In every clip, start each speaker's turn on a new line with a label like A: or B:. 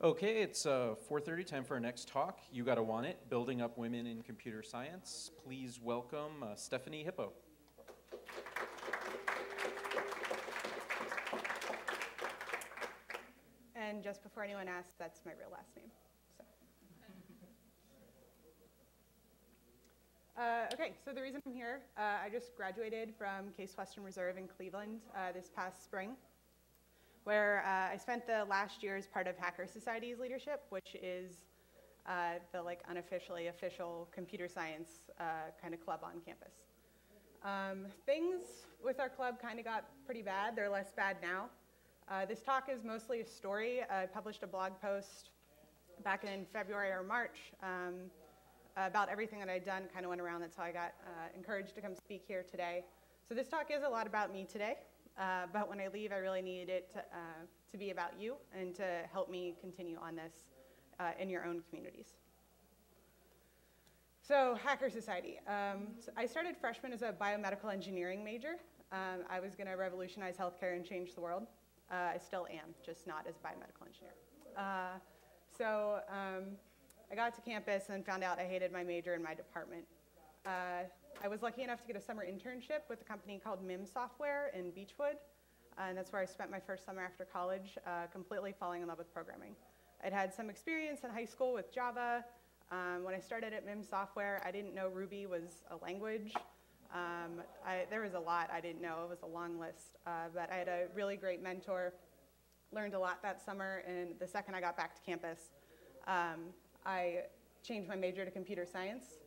A: Okay, it's 4:30, time for our next talk. You Gotta Want It, Building Up Women in Computer Science. Please welcome Stephanie Hippo.
B: And just before anyone asks, that's my real last name. Okay, so the reason I'm here, I just graduated from Case Western Reserve in Cleveland this past spring, where I spent the last year as part of Hacker Society's leadership, which is the unofficially official computer science kind of club on campus. Things with our club kind of got pretty bad. They're less bad now. This talk is mostly a story. I published a blog post back in February or March about everything that I'd done, kind of went around. That's how I got encouraged to come speak here today. So this talk is a lot about me today, but when I leave, I really need it to be about you and to help me continue on this in your own communities. So Hacker Society. So I started freshman as a biomedical engineering major. I was going to revolutionize healthcare and change the world. I still am, just not as a biomedical engineer. I got to campus and found out I hated my major and my department. I was lucky enough to get a summer internship with a company called MIM Software in Beechwood, and that's where I spent my first summer after college, completely falling in love with programming. I'd had some experience in high school with Java. When I started at MIM Software, I didn't know Ruby was a language. There was a lot I didn't know. It was a long list, but I had a really great mentor, learned a lot that summer, and the second I got back to campus, I changed my major to computer science.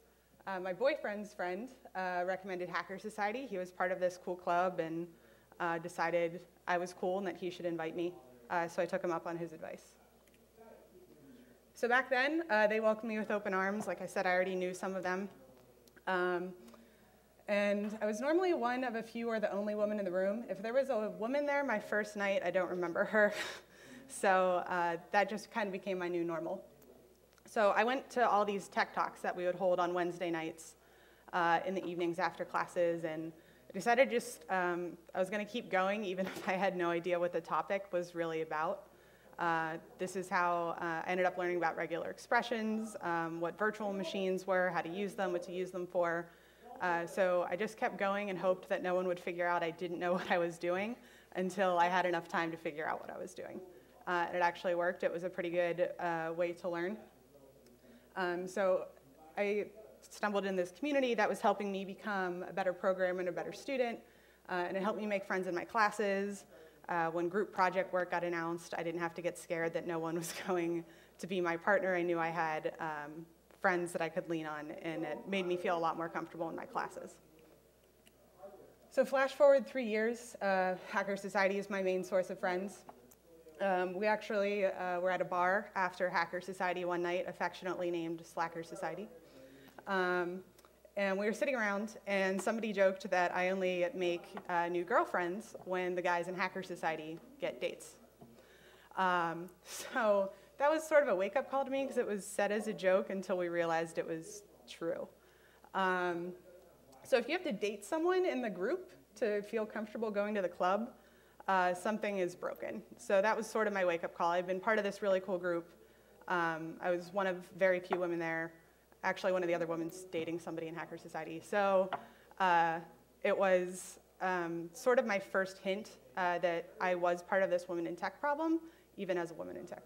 B: My boyfriend's friend recommended Hacker Society. He was part of this cool club and decided I was cool and that he should invite me. So I took him up on his advice. So back then, they welcomed me with open arms. Like I said, I already knew some of them. And I was normally one of a few or the only woman in the room. If there was a woman there my first night, I don't remember her. So that just kind of became my new normal. So I went to all these tech talks that we would hold on Wednesday nights in the evenings after classes, and I decided I was going to keep going even if I had no idea what the topic was really about. This is how I ended up learning about regular expressions, what virtual machines were, how to use them, what to use them for. So I just kept going and hoped that no one would figure out I didn't know what I was doing until I had enough time to figure out what I was doing. And it actually worked. It was a pretty good way to learn. So I stumbled in this community that was helping me become a better programmer and a better student, and it helped me make friends in my classes. When group project work got announced, I didn't have to get scared that no one was going to be my partner. I knew I had friends that I could lean on, and it made me feel a lot more comfortable in my classes. So flash forward 3 years, Hacker Society is my main source of friends. We actually were at a bar after Hacker Society one night, affectionately named Slacker Society. And we were sitting around, and somebody joked that I only make new girlfriends when the guys in Hacker Society get dates. So that was sort of a wake-up call to me, because it was said as a joke until we realized it was true. So if you have to date someone in the group to feel comfortable going to the club, something is broken. So that was sort of my wake-up call. I've been part of this really cool group. I was one of very few women there. Actually, one of the other women's dating somebody in Hacker Society. So it was sort of my first hint that I was part of this women in tech problem, even as a woman in tech.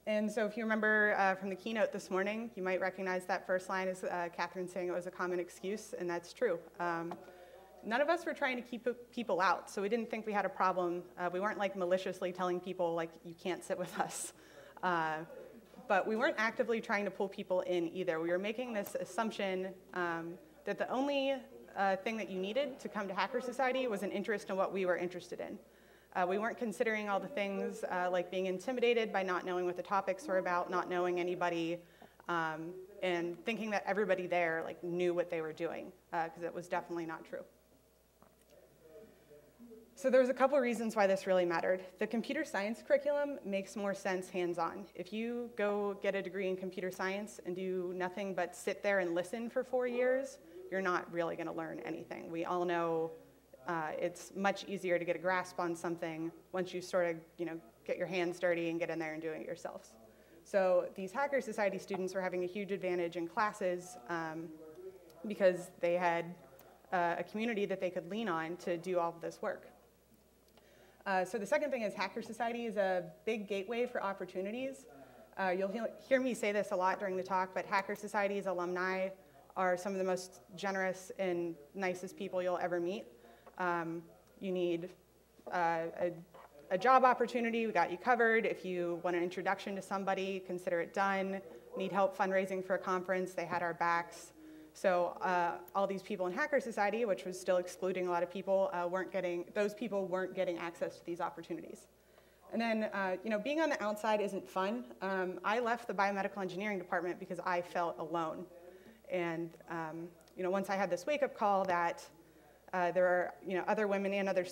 B: And so if you remember from the keynote this morning, you might recognize that first line as Catherine saying it was a common excuse, and that's true. None of us were trying to keep people out, so we didn't think we had a problem. We weren't maliciously telling people you can't sit with us. But we weren't actively trying to pull people in either. We were making this assumption that the only thing that you needed to come to Hacker Society was an interest in what we were interested in. We weren't considering all the things like being intimidated by not knowing what the topics were about, not knowing anybody, and thinking that everybody there knew what they were doing, because it was definitely not true. So there was a couple reasons why this really mattered. The computer science curriculum makes more sense hands-on. If you go get a degree in computer science and do nothing but sit there and listen for 4 years, you're not really going to learn anything. We all know it's much easier to get a grasp on something once you sort of get your hands dirty and get in there and do it yourselves. So these Hacker Society students were having a huge advantage in classes because they had a community that they could lean on to do all of this work. So the second thing is Hacker Society is a big gateway for opportunities. You'll hear me say this a lot during the talk, but Hacker Society's alumni are some of the most generous and nicest people you'll ever meet. You need a job opportunity, we got you covered. If you want an introduction to somebody, consider it done. Need help fundraising for a conference, they had our backs. So all these people in Hacker Society, which was still excluding a lot of people, those people weren't getting access to these opportunities. And then, being on the outside isn't fun. I left the biomedical engineering department because I felt alone. And, once I had this wake-up call that there are, other women and other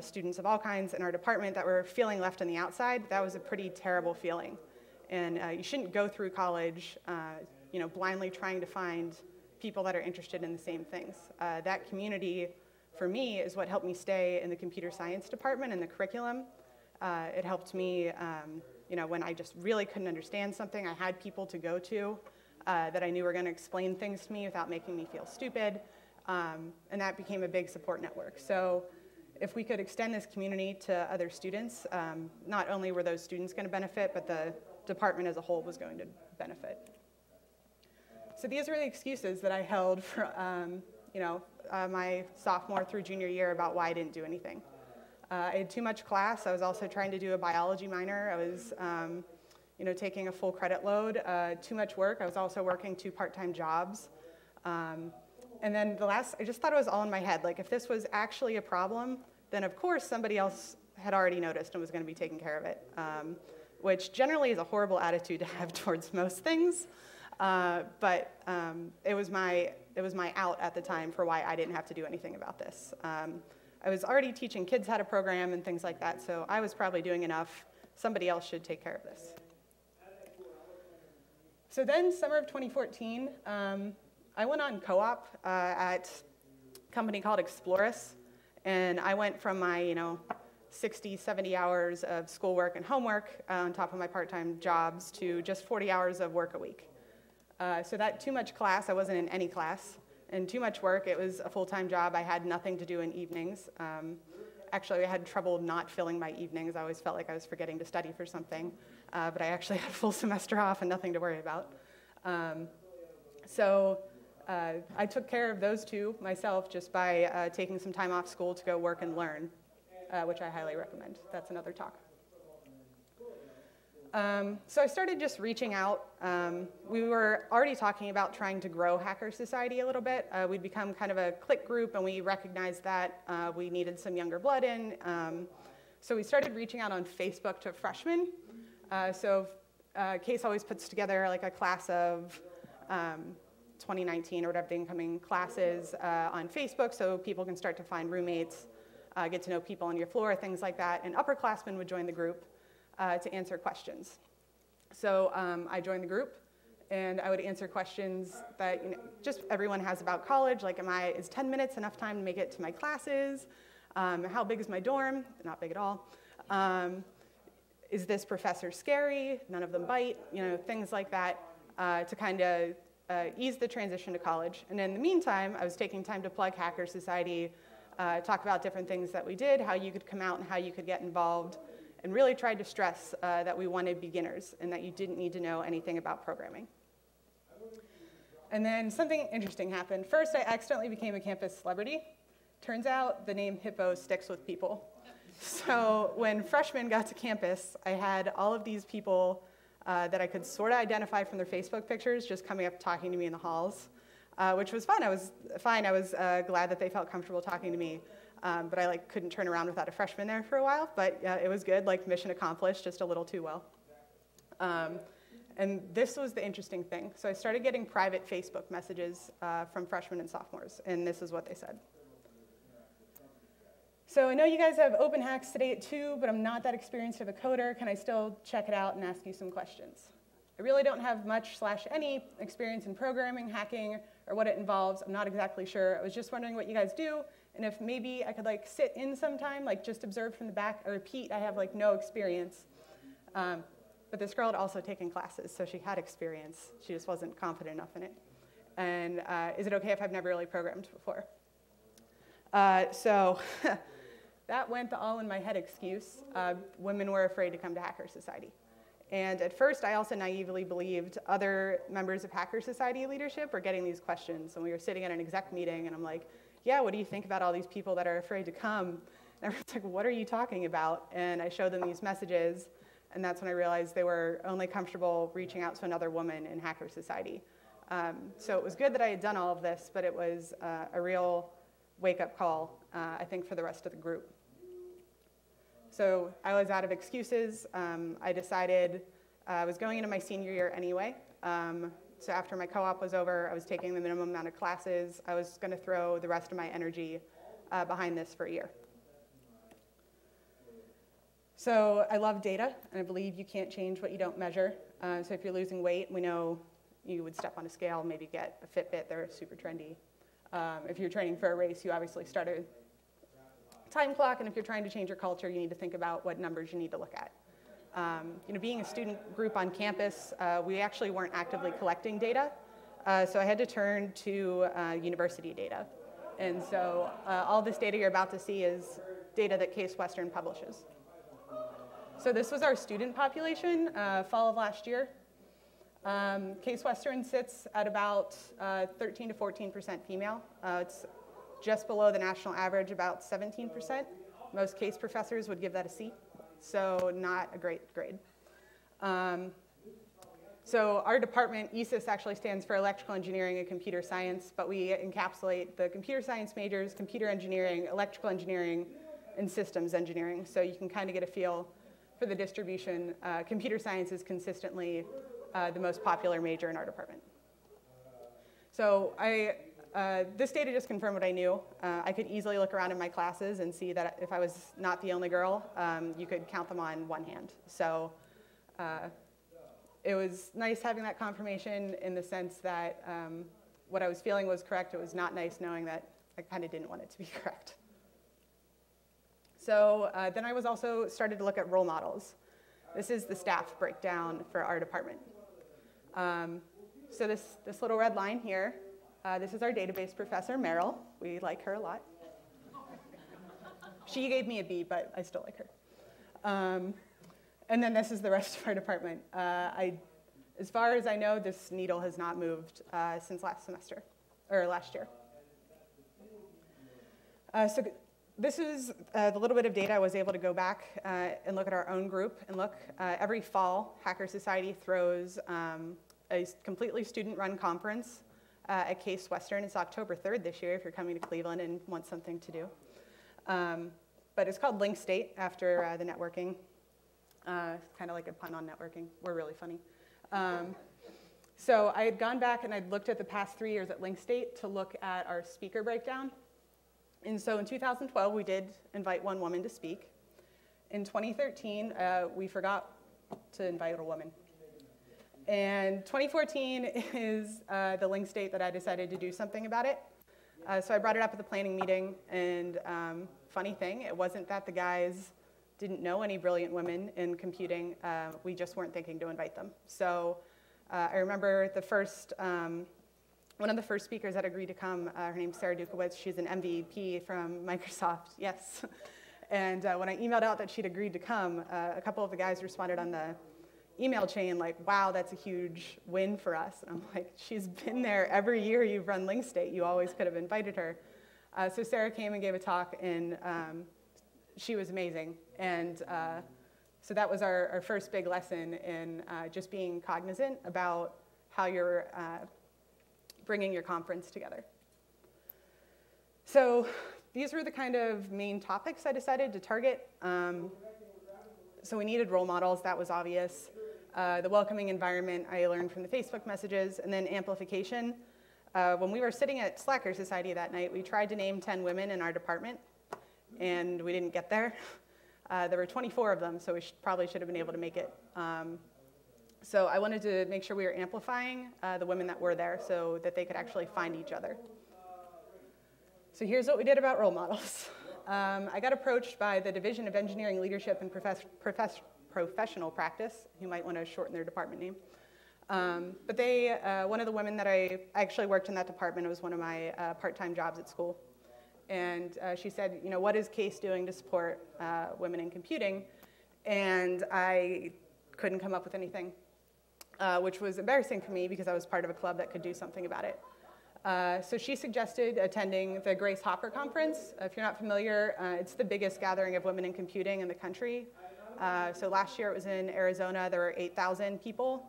B: students of all kinds in our department that were feeling left on the outside, that was a pretty terrible feeling. And you shouldn't go through college, blindly trying to find people that are interested in the same things. That community, for me, is what helped me stay in the computer science department and the curriculum. It helped me, when I just really couldn't understand something, I had people to go to that I knew were going to explain things to me without making me feel stupid, and that became a big support network. So if we could extend this community to other students, not only were those students going to benefit, but the department as a whole was going to benefit. So these are the excuses that I held for, my sophomore through junior year about why I didn't do anything. I had too much class. I was also trying to do a biology minor. I was, taking a full credit load. Too much work. I was also working 2 part-time jobs. And then I just thought it was all in my head. Like, if this was actually a problem, then of course somebody else had already noticed and was going to be taking care of it, which generally is a horrible attitude to have towards most things. But it was my out at the time for why I didn't have to do anything about this. I was already teaching kids how to program and things like that, so I was probably doing enough. Somebody else should take care of this. So then, summer of 2014, I went on co-op at a company called Explorus, and I went from my 60, 70 hours of schoolwork and homework on top of my part-time jobs to just 40 hours of work a week. So that too much class, I wasn't in any class, and too much work, it was a full-time job. I had nothing to do in evenings. Actually, I had trouble not filling my evenings. I always felt like I was forgetting to study for something, but I actually had a full semester off and nothing to worry about. So I took care of those two myself just by taking some time off school to go work and learn, which I highly recommend. That's another talk. So I started just reaching out. We were already talking about trying to grow Hacker Society a little bit. We'd become kind of a clique group, and we recognized that we needed some younger blood in. So we started reaching out on Facebook to freshmen. Case always puts together like a class of 2019 or whatever the incoming classes on Facebook, so people can start to find roommates, get to know people on your floor, things like that. And upperclassmen would join the group to answer questions. So I joined the group, and I would answer questions that just everyone has about college, like is 10 minutes enough time to make it to my classes? How big is my dorm? Not big at all. Is this professor scary? None of them bite, things like that, to kind of ease the transition to college. And in the meantime, I was taking time to plug Hacker Society, talk about different things that we did, how you could come out and how you could get involved, and really tried to stress that we wanted beginners and that you didn't need to know anything about programming. And then something interesting happened. First, I accidentally became a campus celebrity. Turns out the name Hippo sticks with people. So when freshmen got to campus, I had all of these people that I could sort of identify from their Facebook pictures just coming up talking to me in the halls, which was fun. I was fine. I was glad that they felt comfortable talking to me. But I couldn't turn around without a freshman there for a while, but it was good, mission accomplished, just a little too well. And this was the interesting thing. So I started getting private Facebook messages from freshmen and sophomores, and this is what they said. So I know you guys have open hacks today at 2, but I'm not that experienced of a coder. Can I still check it out and ask you some questions? I really don't have much / any experience in programming, hacking, or what it involves. I'm not exactly sure. I was just wondering what you guys do, and if maybe I could like sit in sometime, like just observe from the back, or repeat. I have like no experience. But this girl had also taken classes, so she had experience. She just wasn't confident enough in it. And is it okay if I've never really programmed before? So that went the all in my head excuse. Women were afraid to come to Hacker Society. And at first, I also naively believed other members of Hacker Society leadership were getting these questions. And we were sitting at an exec meeting, and I'm like, yeah, what do you think about all these people that are afraid to come? And everyone's like, what are you talking about? And I showed them these messages, and that's when I realized they were only comfortable reaching out to another woman in Hacker Society. So it was good that I had done all of this, but it was a real wake-up call, I think, for the rest of the group. So I was out of excuses. I decided I was going into my senior year anyway. So after my co-op was over, I was taking the minimum amount of classes. I was going to throw the rest of my energy behind this for a year. So I love data, and I believe you can't change what you don't measure. So if you're losing weight, we know you would step on a scale, maybe get a Fitbit. They're super trendy. If you're training for a race, you obviously start a time clock, and if you're trying to change your culture, you need to think about what numbers you need to look at. Being a student group on campus, we actually weren't actively collecting data, so I had to turn to university data. And so all this data you're about to see is data that Case Western publishes. So this was our student population, fall of last year. Case Western sits at about 13 to 14% female. It's just below the national average, about 17%. Most case professors would give that a C, so not a great grade. So our department, ESIS, actually stands for Electrical Engineering and Computer Science, but we encapsulate the computer science majors, computer engineering, electrical engineering, and systems engineering. So you can kind of get a feel for the distribution. Computer science is consistently the most popular major in our department. So this data just confirmed what I knew. I could easily look around in my classes and see that if I was not the only girl, you could count them on one hand. So it was nice having that confirmation in the sense that what I was feeling was correct. It was not nice knowing that I kind of didn't want it to be correct. So then I was also started to look at role models. This is the staff breakdown for our department. So this little red line here, this is our database professor, Meryl. We like her a lot. She gave me a B, but I still like her. And then this is the rest of our department. As far as I know, this needle has not moved since last semester, or last year. So this is the little bit of data I was able to go back and look at our own group and look. Every fall, Hacker Society throws a completely student-run conference at Case Western. It's October 3rd this year if you're coming to Cleveland and want something to do. But it's called Link State after the networking. Kind of like a pun on networking. We're really funny. So I had gone back and I'd looked at the past 3 years at Link State to look at our speaker breakdown. And so in 2012, we did invite one woman to speak. In 2013, we forgot to invite a woman. And 2014 is the Link State that I decided to do something about it. So I brought it up at the planning meeting, and funny thing, it wasn't that the guys didn't know any brilliant women in computing. We just weren't thinking to invite them. So I remember the first, one of the first speakers that agreed to come, her name's Sarah Dukowitz. She's an MVP from Microsoft, yes. And when I emailed out that she'd agreed to come, a couple of the guys responded on the email chain like, wow, that's a huge win for us. And I'm like, she's been there every year you've run Link State. You always could have invited her. So Sarah came and gave a talk, and she was amazing. And so that was our first big lesson in just being cognizant about how you're bringing your conference together. So these were the kind of main topics I decided to target. So we needed role models, that was obvious. The welcoming environment, I learned from the Facebook messages, and then amplification. When we were sitting at Slacker Society that night, we tried to name 10 women in our department, and we didn't get there. There were 24 of them, so we probably should have been able to make it. So I wanted to make sure we were amplifying the women that were there so that they could actually find each other. So here's what we did about role models. I got approached by the Division of Engineering Leadership and Professional Practice, who might want to shorten their department name. But they, one of the women that I actually worked in that department, it was one of my part-time jobs at school. And she said, you know, what is CASE doing to support women in computing? And I couldn't come up with anything, which was embarrassing for me because I was part of a club that could do something about it. So she suggested attending the Grace Hopper Conference. If you're not familiar, it's the biggest gathering of women in computing in the country. So last year it was in Arizona. There were 8,000 people.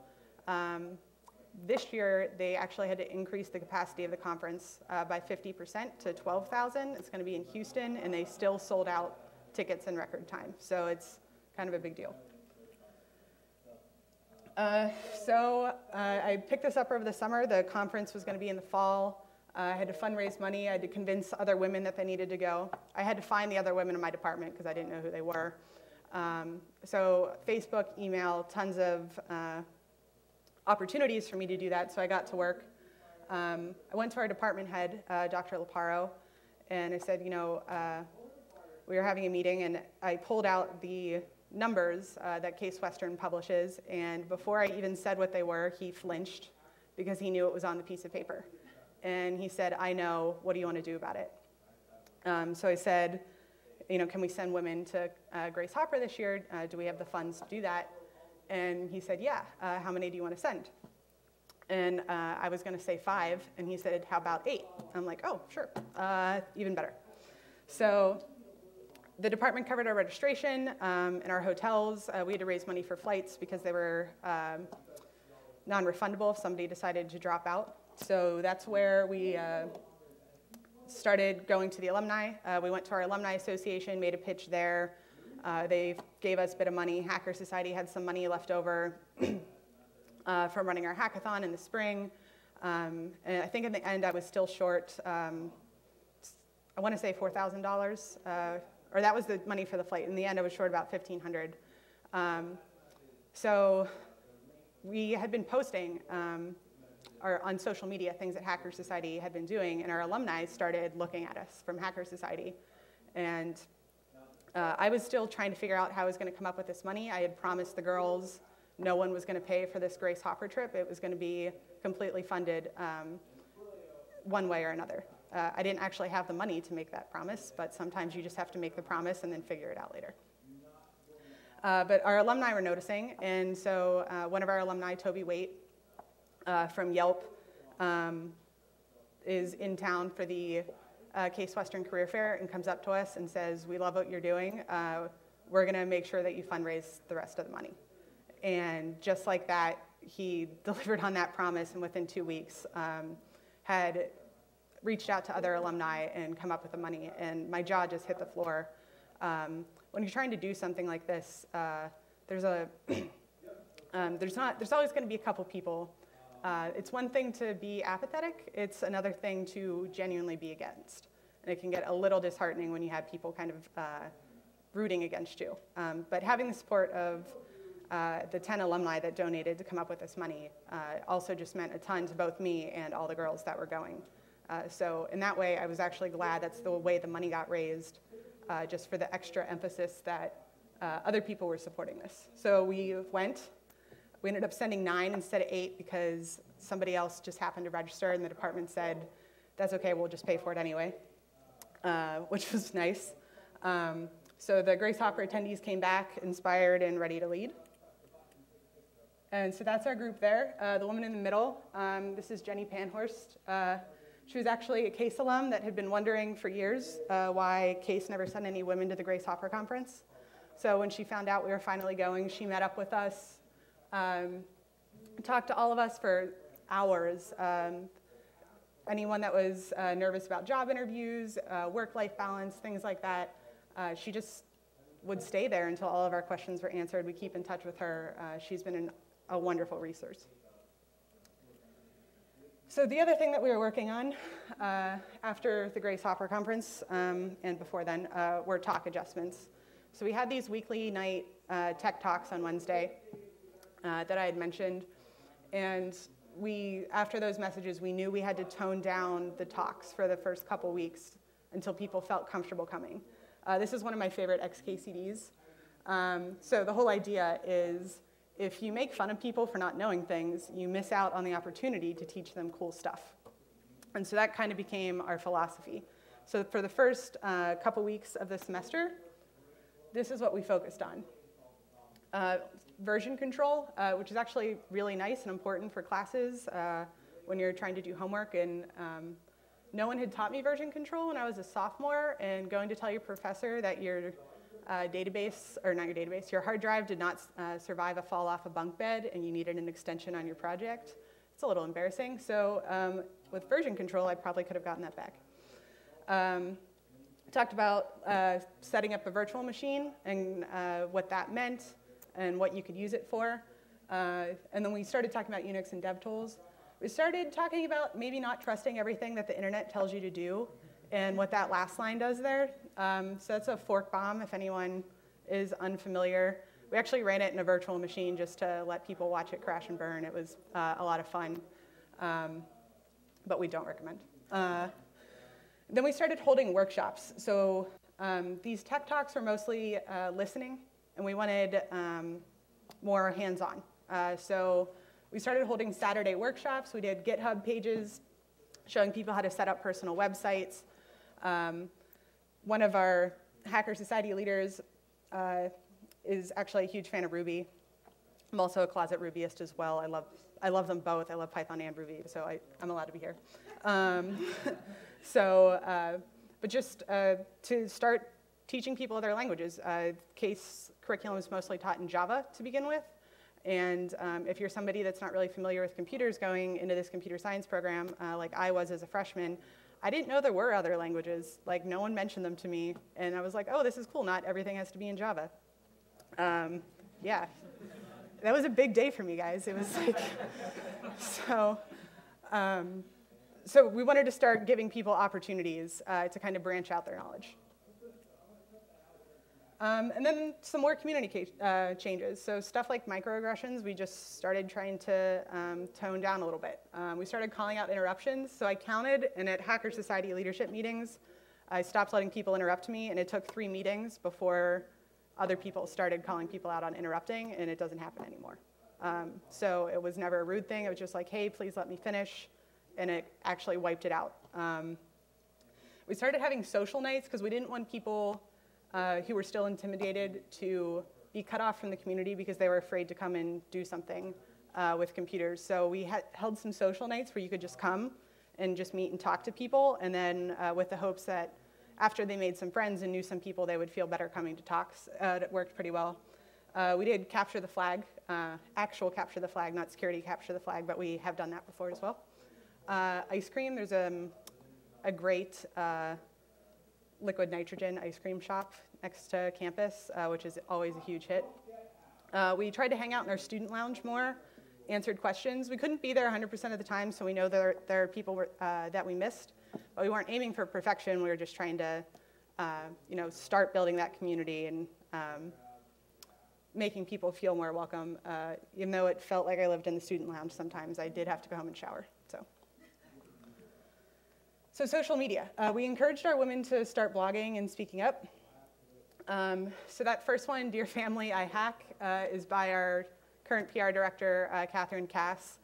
B: This year they actually had to increase the capacity of the conference by 50% to 12,000. It's going to be in Houston, and they still sold out tickets in record time. So it's kind of a big deal. I picked this up over the summer. The conference was going to be in the fall. I had to fundraise money. I had to convince other women that they needed to go. I had to find the other women in my department because I didn't know who they were. So Facebook, email, tons of opportunities for me to do that, so I got to work. I went to our department head, Dr. Laparo, and I said, you know, we were having a meeting, and I pulled out the numbers that Case Western publishes, and before I even said what they were, he flinched because he knew it was on the piece of paper. And he said, I know, what do you want to do about it? So I said, you know, can we send women to Grace Hopper this year? Do we have the funds to do that? And he said, yeah, how many do you want to send? And I was going to say 5, and he said, how about 8? I'm like, oh, sure, even better. So the department covered our registration and our hotels. We had to raise money for flights because they were non-refundable if somebody decided to drop out. So that's where we started going to the alumni. We went to our alumni association, made a pitch there. They gave us a bit of money. Hacker Society had some money left over from running our hackathon in the spring. And I think in the end I was still short, I want to say $4,000. Or that was the money for the flight. In the end, I was short about $1,500. So we had been posting on social media things that Hacker Society had been doing, and our alumni started looking at us from Hacker Society. And I was still trying to figure out how I was going to come up with this money. I had promised the girls no one was going to pay for this Grace Hopper trip. It was going to be completely funded one way or another. I didn't actually have the money to make that promise, but sometimes you just have to make the promise and then figure it out later. But our alumni were noticing, and so one of our alumni, Toby Waite from Yelp, is in town for the Case Western Career Fair and comes up to us and says, we love what you're doing. We're going to make sure that you fundraise the rest of the money. And just like that, he delivered on that promise, and within 2 weeks had reached out to other alumni and come up with the money, and my jaw just hit the floor. When you're trying to do something like this, there's always going to be a couple people. It's one thing to be apathetic, it's another thing to genuinely be against. And it can get a little disheartening when you have people kind of rooting against you. But having the support of the 10 alumni that donated to come up with this money also just meant a ton to both me and all the girls that were going. So in that way, I was actually glad that's the way the money got raised, just for the extra emphasis that other people were supporting this. So we ended up sending 9 instead of 8 because somebody else just happened to register, and the department said, that's okay, we'll just pay for it anyway, which was nice. So the Grace Hopper attendees came back inspired and ready to lead. And so that's our group there. The woman in the middle, this is Jenny Panhorst. She was actually a Case alum that had been wondering for years why Case never sent any women to the Grace Hopper conference. So when she found out we were finally going, she met up with us, talked to all of us for hours. Anyone that was nervous about job interviews, work-life balance, things like that, she just would stay there until all of our questions were answered. We keep in touch with her. She's been a wonderful resource. So the other thing that we were working on after the Grace Hopper conference and before then were talk adjustments. So we had these weekly night tech talks on Wednesday. that I had mentioned. And after those messages, we knew we had to tone down the talks for the first couple weeks until people felt comfortable coming. This is one of my favorite XKCDs. So the whole idea is if you make fun of people for not knowing things, you miss out on the opportunity to teach them cool stuff. And so that kind of became our philosophy. So for the first couple weeks of the semester, this is what we focused on. Version control, which is actually really nice and important for classes when you're trying to do homework. And no one had taught me version control when I was a sophomore, and going to tell your professor that your your hard drive did not survive a fall off a bunk bed and you needed an extension on your project, it's a little embarrassing. So with version control, I probably could have gotten that back. Talked about setting up a virtual machine and what that meant and what you could use it for. And then we started talking about Unix and DevTools. We started talking about maybe not trusting everything that the internet tells you to do and what that last line does there. So that's a fork bomb, if anyone is unfamiliar. We actually ran it in a virtual machine just to let people watch it crash and burn. It was a lot of fun, but we don't recommend. Then we started holding workshops. So these tech talks were mostly listening, and we wanted more hands-on. So we started holding Saturday workshops. We did GitHub pages showing people how to set up personal websites. One of our Hacker Society leaders is actually a huge fan of Ruby. I'm also a closet Rubyist as well. I love them both. I love Python and Ruby, so I'm allowed to be here. But just to start teaching people other languages. Case curriculum is mostly taught in Java to begin with. And if you're somebody that's not really familiar with computers going into this computer science program, like I was as a freshman, I didn't know there were other languages. Like, no one mentioned them to me. And I was like, oh, this is cool. Not everything has to be in Java. Yeah. That was a big day for me, guys. It was like, so we wanted to start giving people opportunities to kind of branch out their knowledge. And then some more community changes. So stuff like microaggressions, we just started trying to tone down a little bit. We started calling out interruptions. So I counted, and at Hacker Society leadership meetings, I stopped letting people interrupt me, and it took 3 meetings before other people started calling people out on interrupting, and it doesn't happen anymore. So it was never a rude thing. It was just like, hey, please let me finish, and it actually wiped it out. We started having social nights because we didn't want people who were still intimidated to be cut off from the community because they were afraid to come and do something with computers. So we held some social nights where you could just come and just meet and talk to people, and then with the hopes that after they made some friends and knew some people, they would feel better coming to talks. It worked pretty well. We did capture the flag, actual capture the flag, not security capture the flag, but we have done that before as well. Ice cream, there's a great liquid nitrogen ice cream shop next to campus, which is always a huge hit. We tried to hang out in our student lounge more, answered questions. We couldn't be there 100% of the time, so we know there are people that we missed, but we weren't aiming for perfection. We were just trying to start building that community and making people feel more welcome. Even though it felt like I lived in the student lounge sometimes, I did have to go home and shower. So social media. We encouraged our women to start blogging and speaking up. So that first one, Dear Family, I Hack, is by our current PR director, Catherine Cass.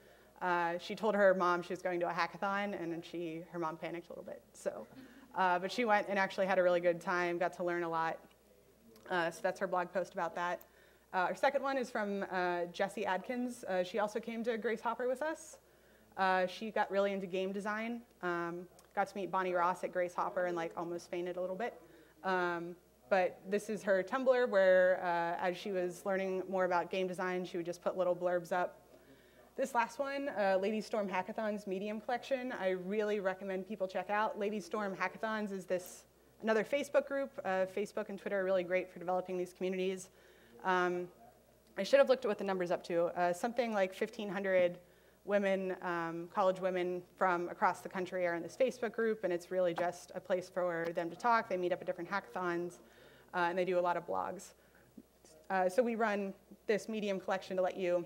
B: She told her mom she was going to a hackathon, and then her mom panicked a little bit. So, but she went and actually had a really good time, got to learn a lot. So that's her blog post about that. Our second one is from Jessie Adkins. She also came to Grace Hopper with us. She got really into game design. Got to meet Bonnie Ross at Grace Hopper and almost fainted a little bit. But this is her Tumblr where as she was learning more about game design, she would just put little blurbs up. This last one, Lady Storm Hackathon's Medium collection, I really recommend people check out. Lady Storm Hackathons is another Facebook group. Facebook and Twitter are really great for developing these communities. I should have looked at what the number's up to. Something like 1,500 women, college women from across the country are in this Facebook group, and it's really just a place for them to talk. They meet up at different hackathons, and they do a lot of blogs. So we run this Medium collection to let you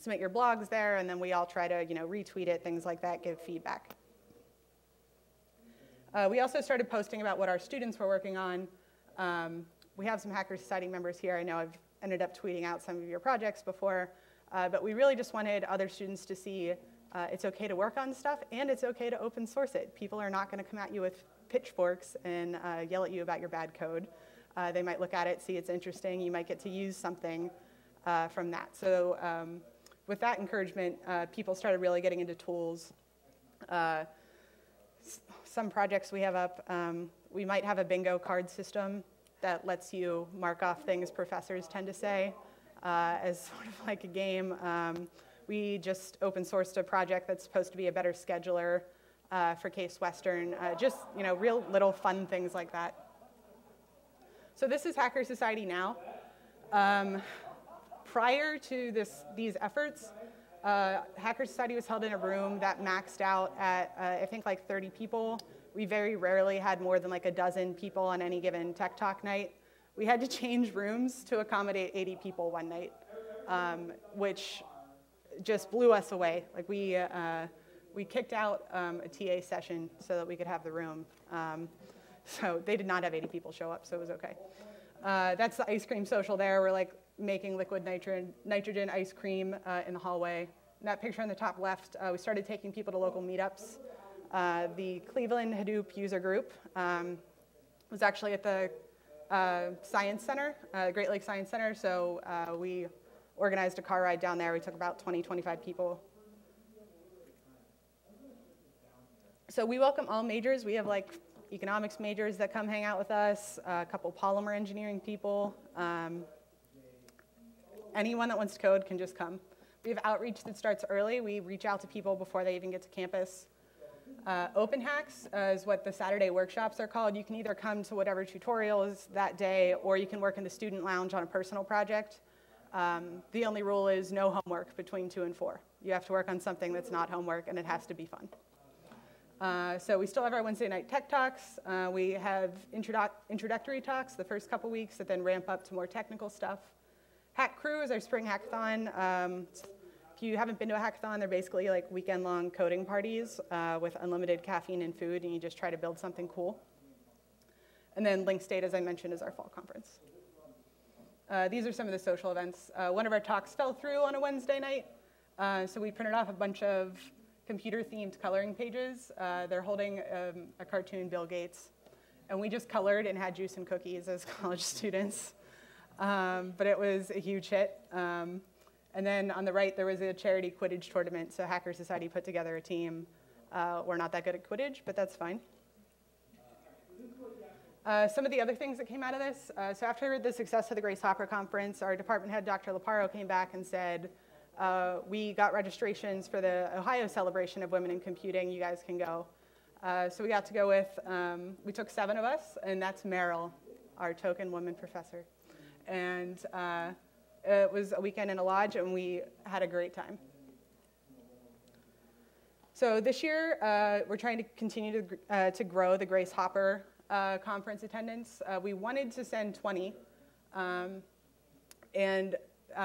B: submit your blogs there, and then we all try to retweet it, things like that, give feedback. We also started posting about what our students were working on. We have some Hacker Society members here. I know I've ended up tweeting out some of your projects before, but we really just wanted other students to see it's okay to work on stuff, and it's okay to open source it. People are not going to come at you with pitchforks and yell at you about your bad code. They might look at it, see it's interesting. You might get to use something from that. So with that encouragement, people started really getting into tools. Some projects we have up, we might have a bingo card system that lets you mark off things professors tend to say as sort of like a game. We just open sourced a project that's supposed to be a better scheduler for Case Western, just real little fun things like that. So this is Hacker Society now. Prior to these efforts, Hacker Society was held in a room that maxed out at, I think, like 30 people. We very rarely had more than like a dozen people on any given Tech Talk night. We had to change rooms to accommodate 80 people one night, which just blew us away. Like we kicked out a TA session so that we could have the room. So they did not have 80 people show up, so it was okay. That's the ice cream social there. We're like making liquid nitrogen ice cream in the hallway. In that picture on the top left, we started taking people to local meetups. The Cleveland Hadoop user group was actually at the Science Center, Great Lakes Science Center, so we organized a car ride down there. We took about 20, 25 people. So we welcome all majors. We have like economics majors that come hang out with us, a couple polymer engineering people. Anyone that wants to code can just come. We have outreach that starts early. We reach out to people before they even get to campus. Open Hacks is what the Saturday workshops are called. You can either come to whatever tutorial is that day, or you can work in the student lounge on a personal project. The only rule is no homework between 2 and 4. You have to work on something that's not homework, and it has to be fun. So we still have our Wednesday night tech talks. We have introductory talks the first couple weeks that then ramp up to more technical stuff. Hack Crew is our spring hackathon. If you haven't been to a hackathon, they're basically like weekend-long coding parties with unlimited caffeine and food, and you just try to build something cool. And then Link State, as I mentioned, is our fall conference. These are some of the social events. One of our talks fell through on a Wednesday night, so we printed off a bunch of computer-themed coloring pages. They're holding a cartoon Bill Gates, and we just colored and had juice and cookies as college students. But it was a huge hit. And then on the right, there was a charity Quidditch tournament, so Hacker Society put together a team. We're not that good at Quidditch, but that's fine. Some of the other things that came out of this, so after the success of the Grace Hopper Conference, our department head, Dr. Laparo, came back and said, we got registrations for the Ohio celebration of women in computing. You guys can go. So we got to go with, we took 7 of us, and that's Meryl, our token woman professor. And it was a weekend in a lodge, and we had a great time. So this year, we're trying to continue to grow the Grace Hopper conference attendance. We wanted to send 20, and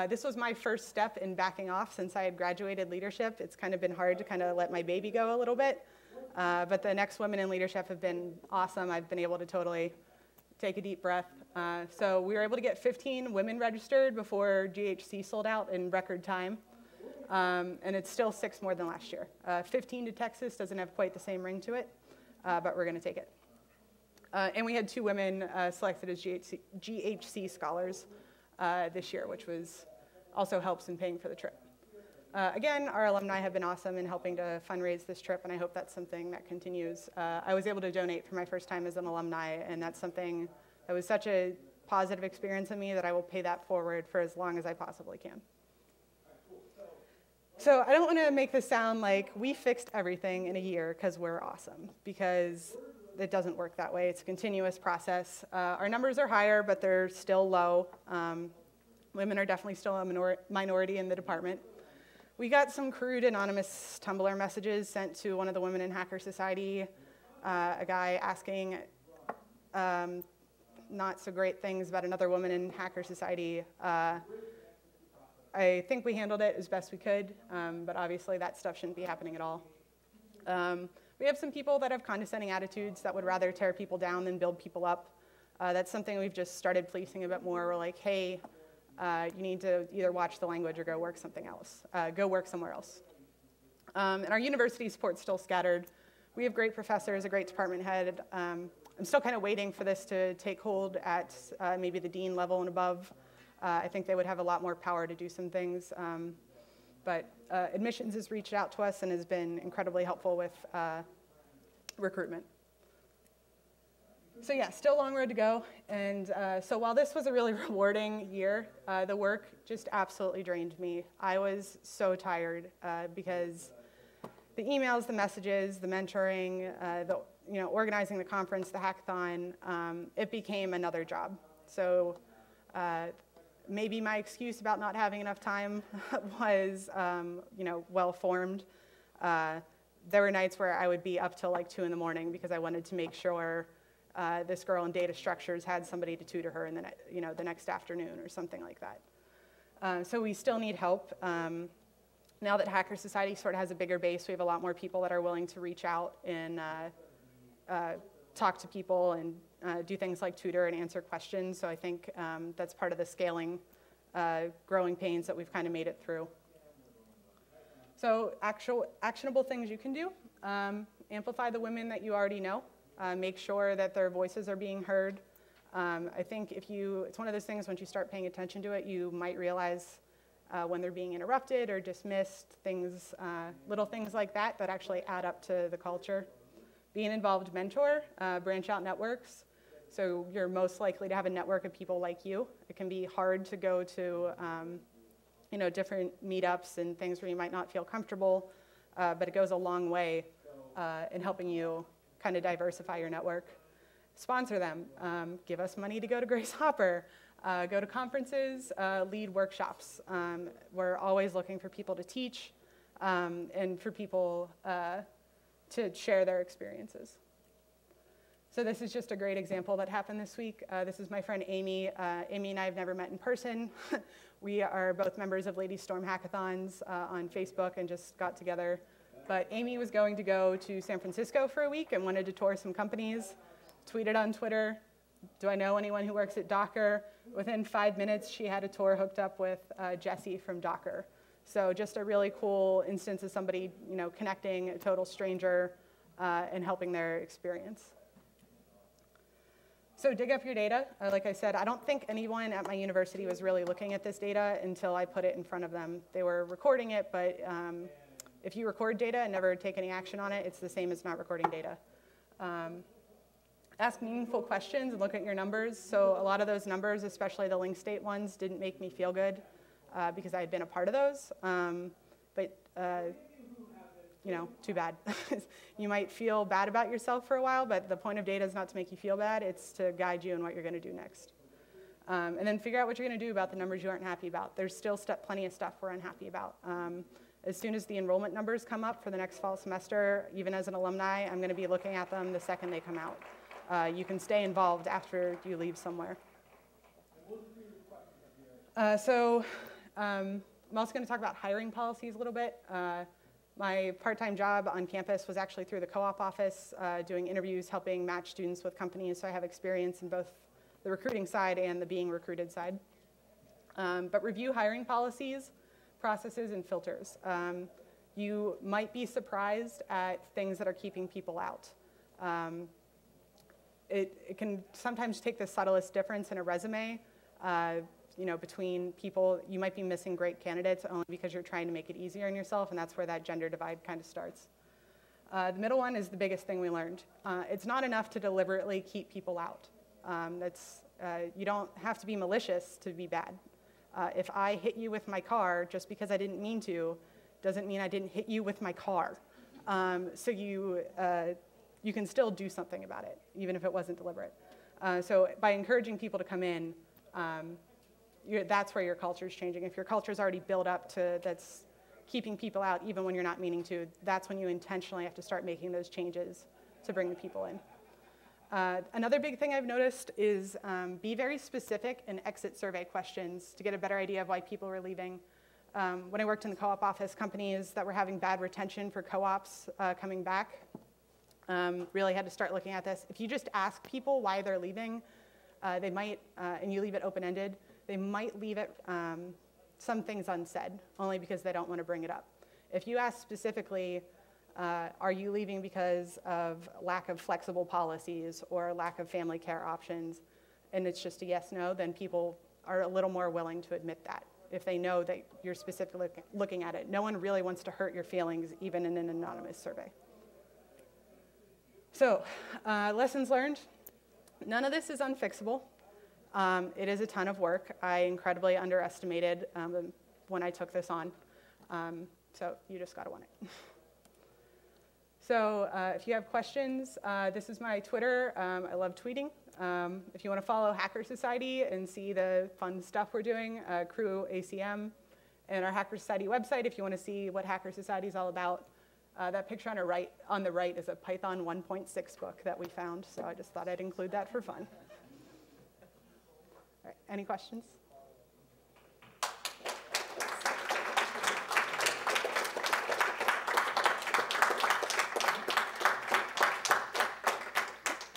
B: this was my first step in backing off since I had graduated leadership. It's kind of been hard to kind of let my baby go a little bit, but the next women in leadership have been awesome. I've been able to totally take a deep breath. So we were able to get 15 women registered before GHC sold out in record time, and it's still 6 more than last year. 15 to Texas doesn't have quite the same ring to it, but we're going to take it. And we had 2 women selected as GHC scholars this year, which also helps in paying for the trip. Again, our alumni have been awesome in helping to fundraise this trip, and I hope that's something that continues. I was able to donate for my first time as an alumni, and that's something that was such a positive experience in me that I will pay that forward for as long as I possibly can. So I don't want to make this sound like we fixed everything in a year because we're awesome, because it doesn't work that way. It's a continuous process. Our numbers are higher, but they're still low. Women are definitely still a minority in the department. We got some crude anonymous Tumblr messages sent to one of the women in Hacker Society, a guy asking not so great things about another woman in Hacker Society. I I think we handled it as best we could, but obviously that stuff shouldn't be happening at all. We have some people that have condescending attitudes that would rather tear people down than build people up. That's something we've just started policing a bit more. We're like, hey, you need to either watch the language or go work something else. Go work somewhere else. And our university support's still scattered. We have great professors, a great department head. I'm still kind of waiting for this to take hold at maybe the dean level and above. I think they would have a lot more power to do some things. But admissions has reached out to us and has been incredibly helpful with recruitment. So yeah, still a long road to go. And so while this was a really rewarding year, the work just absolutely drained me. I was so tired because the emails, the messages, the mentoring, organizing the conference, the hackathon, it became another job. So maybe my excuse about not having enough time was, well formed. There were nights where I would be up till like 2 in the morning because I wanted to make sure this girl in data structures had somebody to tutor her in the next afternoon or something like that. So we still need help. Now that Hacker Society sort of has a bigger base, we have a lot more people that are willing to reach out and talk to people and do things like tutor and answer questions. So I think that's part of the scaling, growing pains that we've kind of made it through. So actionable things you can do. Amplify the women that you already know. Make sure that their voices are being heard. I think it's one of those things, once you start paying attention to it, you might realize when they're being interrupted or dismissed, little things like that actually add up to the culture. Be an involved mentor, branch out networks. So you're most likely to have a network of people like you. It can be hard to go to different meetups and things where you might not feel comfortable, but it goes a long way in helping you kind of diversify your network. Sponsor them. Give us money to go to Grace Hopper. Go to conferences, lead workshops. We're always looking for people to teach and for people to share their experiences. So this is just a great example that happened this week. This is my friend Amy. Amy and I have never met in person. We are both members of Lady Storm Hackathons on Facebook and just got together. But Amy was going to go to San Francisco for a week and wanted to tour some companies. Tweeted on Twitter, do I know anyone who works at Docker? Within 5 minutes, she had a tour hooked up with Jesse from Docker. So just a really cool instance of somebody, connecting a total stranger and helping their experience. So dig up your data. Like I said, I don't think anyone at my university was really looking at this data until I put it in front of them. They were recording it, but if you record data and never take any action on it, it's the same as not recording data. Ask meaningful questions and look at your numbers. So a lot of those numbers, especially the link state ones, didn't make me feel good because I had been a part of those. Too bad. You might feel bad about yourself for a while, but the point of data is not to make you feel bad. It's to guide you in what you're going to do next. And then figure out what you're going to do about the numbers you aren't happy about. There's still plenty of stuff we're unhappy about. As soon as the enrollment numbers come up for the next fall semester, even as an alumni, I'm going to be looking at them the second they come out. You can stay involved after you leave somewhere. I'm also going to talk about hiring policies a little bit. My part-time job on campus was actually through the co-op office, doing interviews, helping match students with companies, so I have experience in both the recruiting side and the being recruited side. But review hiring policies, processes, and filters. You might be surprised at things that are keeping people out. It can sometimes take the subtlest difference in a resume, between people. You might be missing great candidates only because you're trying to make it easier on yourself, and that's where that gender divide kind of starts. The middle one is the biggest thing we learned. It's not enough to deliberately keep people out. You don't have to be malicious to be bad. If I hit you with my car just because I didn't mean to, doesn't mean I didn't hit you with my car. So you can still do something about it, even if it wasn't deliberate. So by encouraging people to come in, that's where your culture is changing. If your culture is already built up to that's keeping people out even when you're not meaning to, that's when you intentionally have to start making those changes to bring the people in. Another big thing I've noticed is be very specific in exit survey questions to get a better idea of why people are leaving. when I worked in the co-op office, companies that were having bad retention for co-ops coming back really had to start looking at this. If you just ask people why they're leaving, they might, and you leave it open-ended, they might leave it some things unsaid, only because they don't want to bring it up. If you ask specifically, are you leaving because of lack of flexible policies or lack of family care options, and it's just a yes, no, then people are a little more willing to admit that if they know that you're specifically looking at it. No one really wants to hurt your feelings, even in an anonymous survey. So, lessons learned. None of this is unfixable. It is a ton of work. I incredibly underestimated when I took this on. So you just gotta want it. So if you have questions, this is my Twitter. I love tweeting. If you want to follow Hacker Society and see the fun stuff we're doing, Crew ACM, and our Hacker Society website, if you want to see what Hacker Society is all about. That picture on the right is a Python 1.6 book that we found, so I just thought I'd include that for fun. All right, any questions?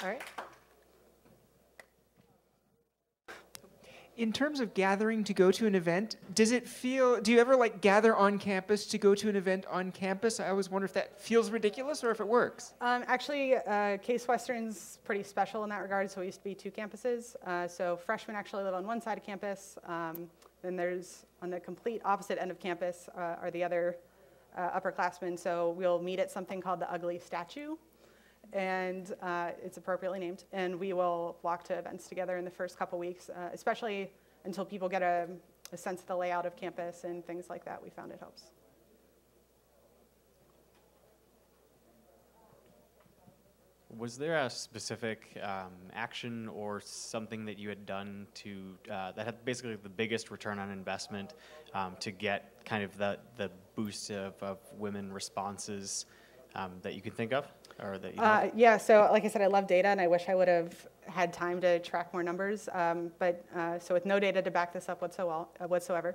B: All right.
C: In terms of gathering to go to an event, do you ever like gather on campus to go to an event on campus? I always wonder if that feels ridiculous or if it works.
B: Actually, Case Western's pretty special in that regard, so we used to be 2 campuses. So freshmen actually live on one side of campus, then there's, on the complete opposite end of campus, are the other upperclassmen. So we'll meet at something called the Ugly Statue, and it's appropriately named, and we will walk to events together in the first couple weeks, especially until people get a sense of the layout of campus and things like that. We found it helps.
D: Was there a specific action or something that you had done to that had basically the biggest return on investment to get kind of the boost of women responses that you can think of? Or that you
B: yeah, so like I said, I love data, and I wish I would have had time to track more numbers. So with no data to back this up whatsoever,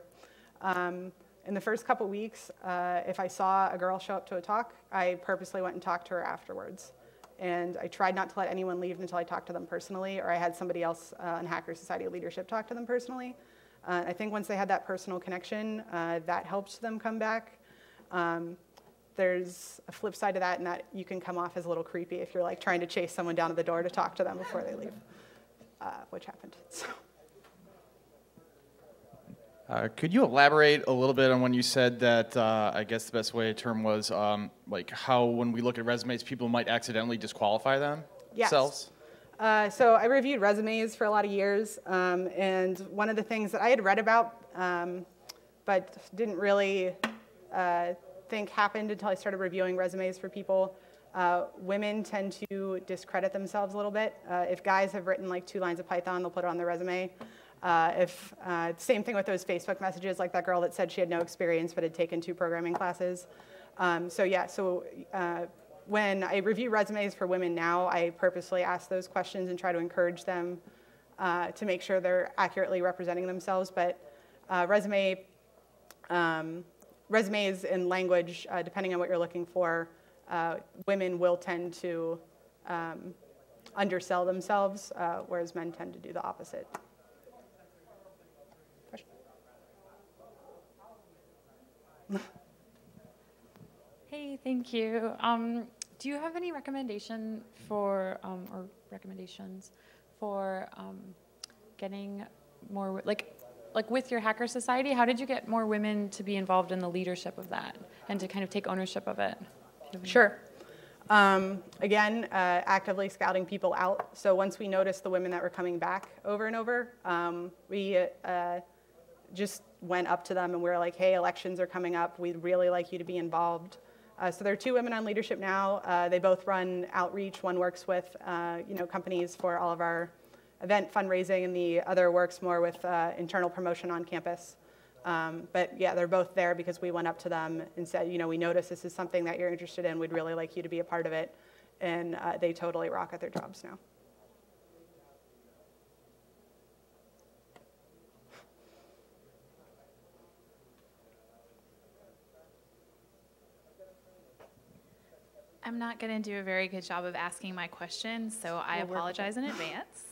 B: in the first couple weeks, if I saw a girl show up to a talk, I purposely went and talked to her afterwards. And I tried not to let anyone leave until I talked to them personally, or I had somebody else in Hacker Society leadership talk to them personally. I think once they had that personal connection, that helped them come back. There's a flip side to that, in that you can come off as a little creepy if you're like trying to chase someone down to the door to talk to them before they leave, which happened. So.
E: Could you elaborate a little bit on when you said that, I guess the best way to term was, like how when we look at resumes, people might accidentally disqualify themselves?
B: Yes. So I reviewed resumes for a lot of years, and one of the things that I had read about, but didn't really think happened until I started reviewing resumes for people, women tend to discredit themselves a little bit. If guys have written like 2 lines of Python, they'll put it on their resume. Same thing with those Facebook messages, like that girl that said she had no experience but had taken 2 programming classes. When I review resumes for women now, I purposely ask those questions and try to encourage them to make sure they're accurately representing themselves. But resumes and language, depending on what you're looking for, women will tend to undersell themselves, whereas men tend to do the opposite.
F: Hey, thank you. Do you have any recommendation for or recommendations for getting more like with your Hacker Society? How did you get more women to be involved in the leadership of that and to kind of take ownership of it?
B: Sure. Again, actively scouting people out. So once we noticed the women that were coming back over and over, we just went up to them and we were like, hey, elections are coming up. We'd really like you to be involved. So there are 2 women on leadership now. They both run outreach. One works with companies for all of our event fundraising, and the other works more with internal promotion on campus. But yeah, they're both there because we went up to them and said, we notice this is something that you're interested in. We'd really like you to be a part of it. And they totally rock at their jobs now.
G: I'm not going to do a very good job of asking my questions, so I apologize in advance.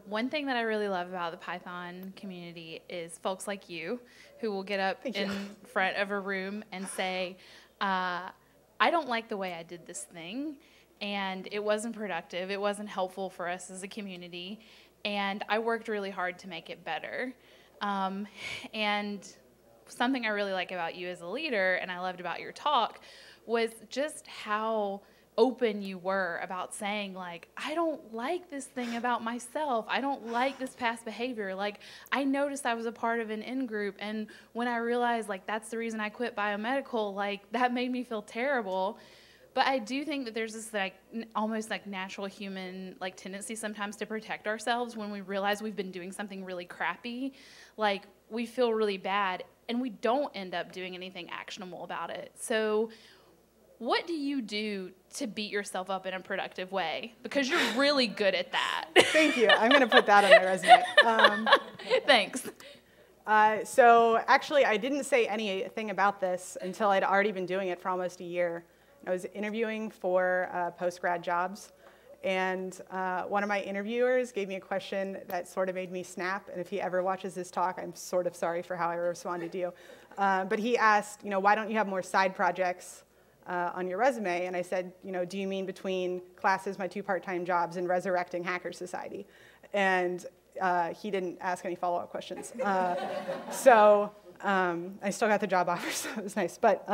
G: One thing that I really love about the Python community is folks like you who will get up in front of a room and say, I don't like the way I did this thing, and it wasn't productive, it wasn't helpful for us as a community, and I worked really hard to make it better. And something I really like about you as a leader, and I loved about your talk, was just how open you were about saying, like, I don't like this thing about myself. I don't like this past behavior. Like, I noticed I was a part of an in-group, and when I realized, like, that's the reason I quit biomedical, like, that made me feel terrible. But I do think that there's this, like, almost, like, natural human, like, tendency sometimes to protect ourselves when we realize we've been doing something really crappy. Like, we feel really bad, and we don't end up doing anything actionable about it. So what do you do to beat yourself up in a productive way? Because you're really good at that.
B: Thank you. I'm going to put that on my resume.
G: Thanks.
B: So actually, I didn't say anything about this until I'd already been doing it for almost a year. I was interviewing for post-grad jobs, and one of my interviewers gave me a question that sort of made me snap, and if he ever watches this talk, I'm sort of sorry for how I responded to you. But he asked, why don't you have more side projects on your resume? And I said, do you mean between classes, my 2 part-time jobs, and resurrecting Hacker Society? And he didn't ask any follow-up questions. So I still got the job offer, so it was nice. But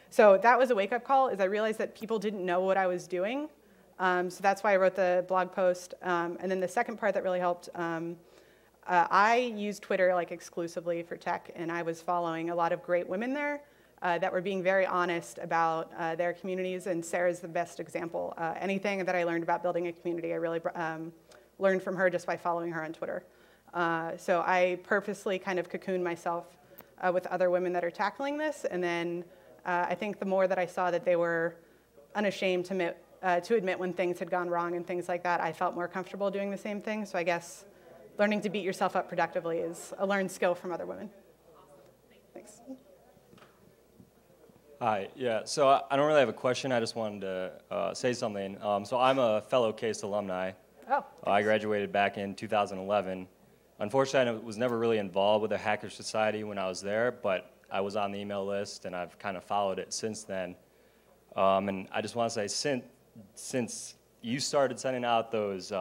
B: so that was a wake-up call, is I realized that people didn't know what I was doing. So that's why I wrote the blog post. And then the second part that really helped, I use Twitter like exclusively for tech, and I was following a lot of great women there that were being very honest about their communities, and Sarah's the best example. Anything that I learned about building a community, I really learned from her just by following her on Twitter. So I purposely kind of cocooned myself with other women that are tackling this, and then I think the more that I saw that they were unashamed to admit when things had gone wrong and things like that, I felt more comfortable doing the same thing. So I guess learning to beat yourself up productively is a learned skill from other women. Thanks.
H: Hi, yeah, so I don't really have a question, I just wanted to say something. So I'm a fellow CASE alumni.
B: Oh,
H: I graduated back in 2011. Unfortunately, I was never really involved with the Hacker Society when I was there, but I was on the email list and I've kind of followed it since then. And I just want to say, since you started sending out those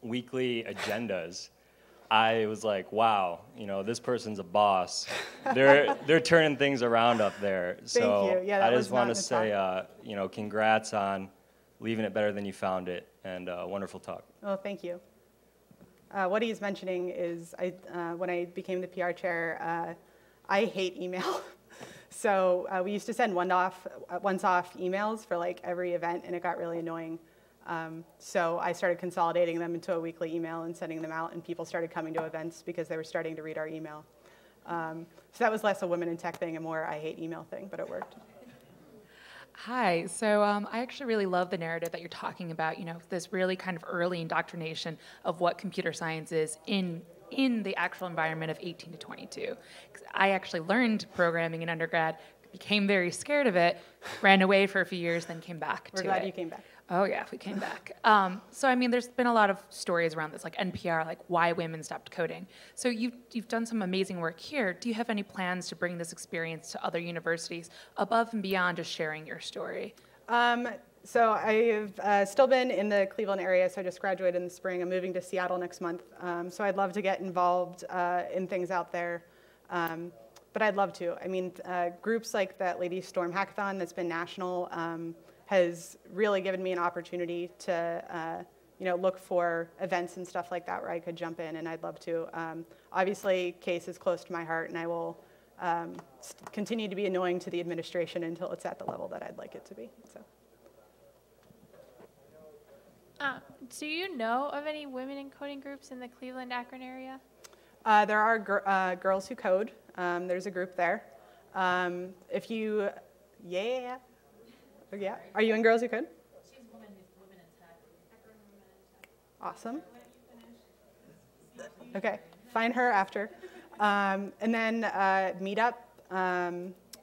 H: weekly agendas, I was like, wow, this person's a boss. They're turning things around up there. So
B: Thank you. Yeah, that
H: I
B: was
H: just want
B: not
H: to
B: in the
H: say, congrats on leaving it better than you found it, and wonderful talk.
B: Well, thank you. What he's mentioning is, when I became the PR chair, I hate email. So we used to send once-off emails for like every event, and it got really annoying. So I started consolidating them into a weekly email and sending them out, and people started coming to events because they were starting to read our email. So that was less a women in tech thing and more I hate email thing, but it worked.
I: Hi, so I actually really love the narrative that you're talking about, this really kind of early indoctrination of what computer science is in the actual environment of 18 to 22. 'Cause I actually learned programming in undergrad, became very scared of it, ran away for a few years, then came back to it.
B: We're glad you came back.
I: Oh yeah, we came back. So I mean, there's been a lot of stories around this, like NPR, like why women stopped coding. So you've done some amazing work here. Do you have any plans to bring this experience to other universities above and beyond just sharing your story?
B: So I've still been in the Cleveland area, so I just graduated in the spring. I'm moving to Seattle next month. So I'd love to get involved in things out there. But I'd love to. I mean, groups like that Lady Storm Hackathon that's been national has really given me an opportunity to look for events and stuff like that where I could jump in, and I'd love to. Obviously, CASE is close to my heart, and I will continue to be annoying to the administration until it's at the level that I'd like it to be. So.
J: Do you know of any women in coding groups in the Cleveland, Akron area?
B: There are Girls Who Code. There's a group there. If you, yeah. Are you in Girls Who Code?
K: She's women in tech. Akron Women in Tech.
B: Awesome. Okay, find her after. And then Meetup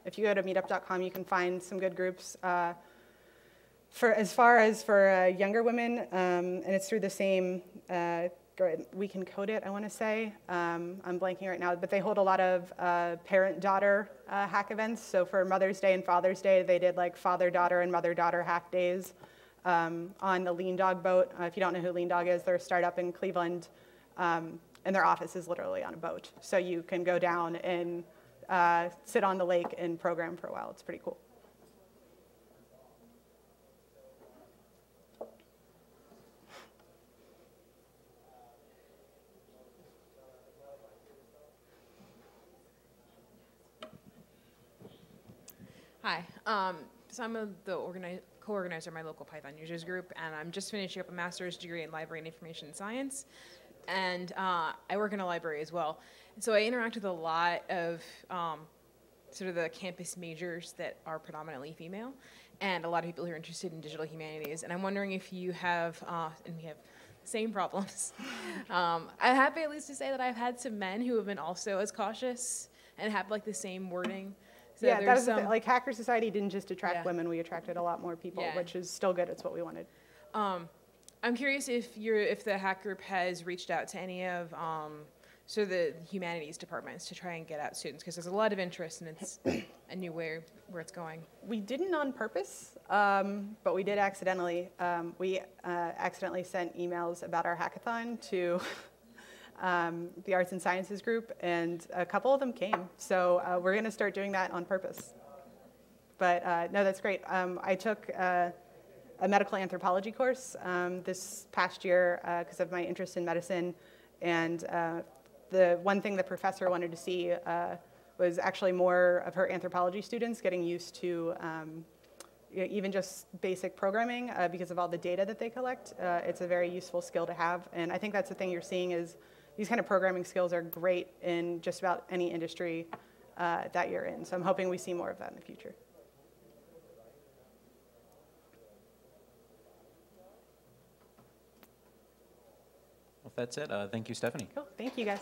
B: If you go to meetup.com, you can find some good groups. As far as for younger women, and it's through the same, We Can Code It, I want to say. I'm blanking right now, but they hold a lot of parent-daughter hack events. So for Mother's Day and Father's Day, they did like father-daughter and mother-daughter hack days on the Lean Dog boat. If you don't know who Lean Dog is, they're a startup in Cleveland, and their office is literally on a boat. So you can go down and sit on the lake and program for a while. It's pretty cool.
L: Hi. So I'm the co-organizer of my local Python users group, and I'm just finishing up a master's degree in library and information science. And I work in a library as well. And so I interact with a lot of sort of the campus majors that are predominantly female, and a lot of people who are interested in digital humanities. And I'm wondering if you have, and we have the same problems. I'm happy at least to say that I've had some men who have been also as cautious and have like the same wording. So
B: yeah, that was the thing. Like Hacker Society didn't just attract women; we attracted a lot more people, which is still good. It's what we wanted.
L: I'm curious if the hack group has reached out to any of sort of the humanities departments to try and get out students, because there's a lot of interest and it's a new way where it's going.
B: We didn't on purpose, but we did accidentally. We accidentally sent emails about our hackathon to the Arts and Sciences group, and a couple of them came. So we're going to start doing that on purpose. But no, that's great. I took a medical anthropology course this past year because of my interest in medicine, and the one thing the professor wanted to see was actually more of her anthropology students getting used to even just basic programming because of all the data that they collect. It's a very useful skill to have, and I think that's the thing you're seeing is these kind of programming skills are great in just about any industry that you're in. So I'm hoping we see more of that in the future.
A: Well, if that's it, thank you, Stephanie.
B: Cool. Thank you, guys.